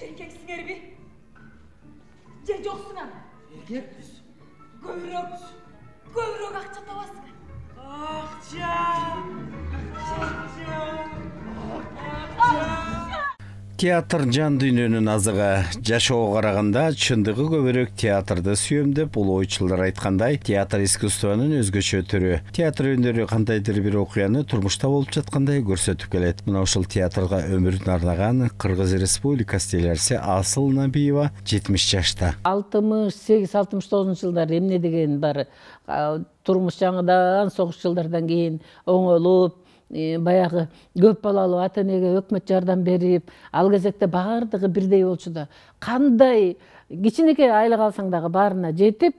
Erkeksingер bir. Je joksunan. Erkekmiz. Көбірек ақша табасың. Ақша. Театр жан дүйнөнүн азыгы. Жашоого караганда чындыгы көбүрөөк театрды сүйөм деп улуу ойчулдар айткандай, театр искусствонун өзгөчө түрү. Театр өнөрү кандайдыр бир окуяны турмушта болуп жаткандай көрсөтүп келет. Мына ушул театрга өмүрүн арнаган Кыргыз Республикасы телеарчысы Асыл Набиева 70 жашта. 68-69 жылдар эмне деген бар. Турмуш жаңыдан согуш жылдардан кийин оңолуп, баягы көп балалуу ата энеге өкмөт жардам берип, ал кезекте баардыгы бирдей болчу да, кандай кичинекей айлык алсаң дагы баарына жетип,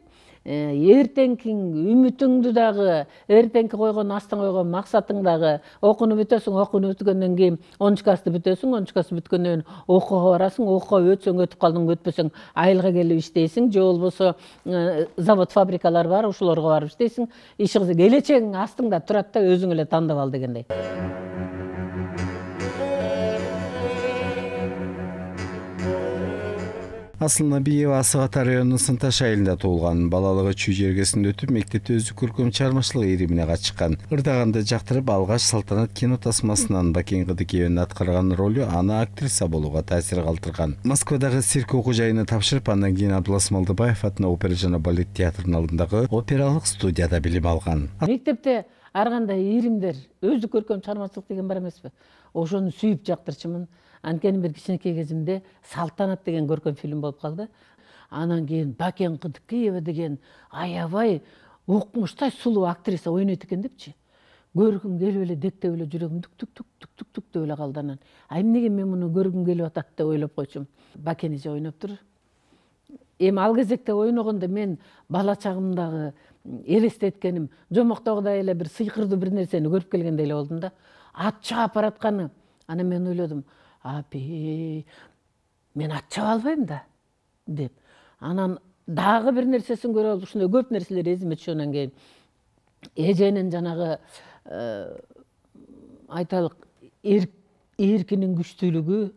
эртеңки үмүтүңдү дагы, эртеңки койгон астың койгон максатың дагы, окууну бүтөсүң, окууну бүткөндөн кийин 10 классты бүтөсүң, 10 классты бүткөндөн кийин окууга барасың, окууга өтсөң өтүп калдың, өтпөсөң айылга келип иштейсиң, же болбосо завод, фабрикалар бар, ошолорго барып иштейсиң. Келечегиң астыңда турат да, өзүң эле тандап ал дегендей. Асыл Набиева Асыгат районунун Сынташ айылында туулган. Балалыгы Чүй жергесинде өтүп, мектепте өздүк көркөм чыгармачылык иримине катышкан. Ырдаганда жактырып, алгач Салтанат кино тасмасынан Бакен Кыдыкеевнин аткарган ролу аны актриса болууга таасир калтырган. Москвадагы цирк окуу жайына тапшырып, андан кийин Абдулас Малдыбаев атына опера жана балет театрынын алдындагы опералык студияда билим алган. Мектепте ар кандай иримдер, өздүк көркөм чыгармачылык деген бар эмеспи? Ошону сүйүп жактырчумун. Анткени бир кичинекей кезимде Салтанат деген көркөм фильм болуп калды. Анан кийин Бакен Кыдыкеева деген аябай укмуштай сулуу актриса ойнойт экен депчи. Көргүм келип эле дектеп эле жүрөгүм түк деп эле калды анан. Эмнеге мен муну көргүм келип атат деп ойлоп койчумун. Бакени же ойноптур. Эми ал кезекте ойногондо мен бала чагымдагы элестеткеним, жомоктогудай эле бир сыйкырдуу бир нерсени көрүп келгендей эле болдум да. Ат чаап баратканы. Анан мен ойлодум, апи, мен ат чаба албайм да, деп. Анан дагы бир нерсесин көрүп алып, ушундай көп нерселер эзиме түшкөндөн кийин эженин жанагы айталык эркинин күчтүүлүгү,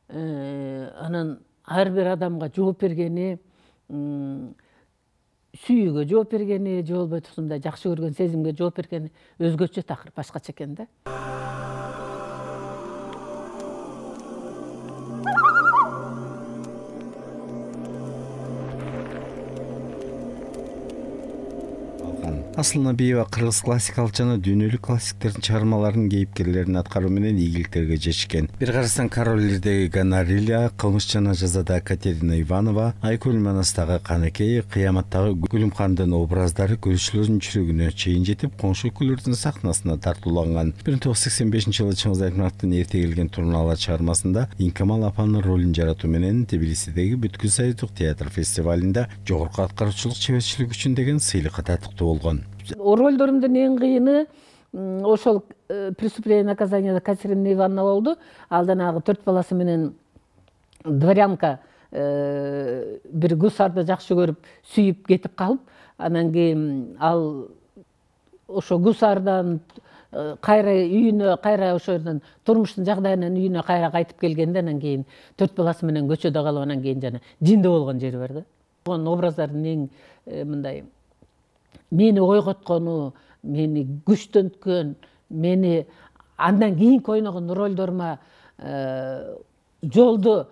анан ар бир адамга жооп бергени, сүйүүгө жооп бергени, же болбойт ушундай жакшы көргөн сезимге жооп бергени өзгөчө такыр, башкача экен да. Асыл Набиева кыргыз классикалык жана дүйнөлүк классиктердин чыгармаларынын кейипкерлерин аткаруу менен ийгиликтерге жетишкен. Бир карасаң Король Лирдеги Гонорилья, Кылмыш жана жазада Катерина Иванова, Айкөл Манастагы Канекей, Кыяматтагы Гүлүмкандын образдары көрүүчүлөрдүн жүрөгүнө чейин жетип, коңшу өлкөлөрдүн сахнасына тартууланган. 1985-жылы Чыңгыз Айтматовдун эрте келген турналар чыгармасында Инкамал апанын ролун жаратуу менен Тбилисидеги Бүткүл Союздук театр фестивалында жогорку аткаруучулук чеберчилиги үчүн деген сыйлыкка татыктуу болгон. Ролдорумдун эң кыйыны ошол «Преступление и наказание» Катерина Ивановна болду. Алдан агы 4 баласы менен дворянка бир гусарды жакшы көрүп, сүйүп кетип калып, анан кийин ал ошо гусардан кайра үйүнө, кайра ошо жерден турмуштун жагдайынан үйүнө кайра кайтып келгенде, анан кийин 4 баласы менен көчөдө калып, анан кийин жана жинде болгон жери бар да. Образдардын эң мындай мени ойготкону, мени күчтөнткөн, мени андан кийинки ойногон ролдорума жолду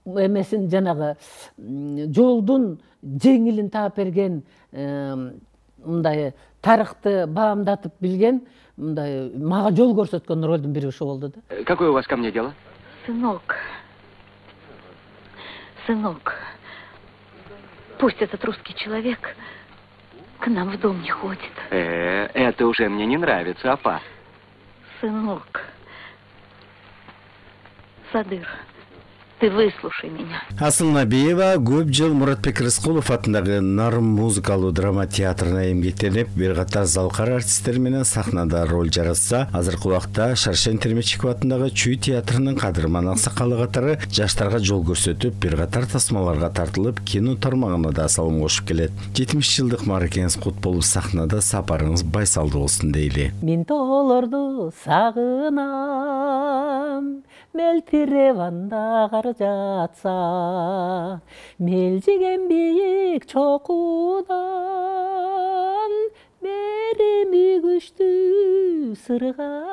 эмесин, жанагы жолдун жеңилин таап берген, мындай тарыхты баамдатып билген, мындай мага жол көрсөткөн ролдун бири ошо болду да. Какое у вас ко мне дело? Сынок, пусть этот русский человек к нам в дом не ходит. Это уже мне не нравится, апа. Сынок, Садыр, Ты выслушай меня. Асыл Набиева көп жыл Муратбек Рыскулов атындагы Нарым музыкалуу драма театрына эмгектенип, бир катар залкар артисттер менен сахнада роль жаратса, азыркы убакта Шаршен Термечиков атындагы Чүй театрынын кадырман аксакалы катары жаштарга жол көрсөтүп, бир катар тасмаларга тартылып, кино тармагына да салым кошуп келет. 70 жылдык мааракеңиз кут болуп, сахнада сапарыңыз байсалдуу болсун дейли. Мен тоолорду сагынам, мелтиреп анда кар жатса, мелжиген бийик чокудан, мерими күчтүү сырга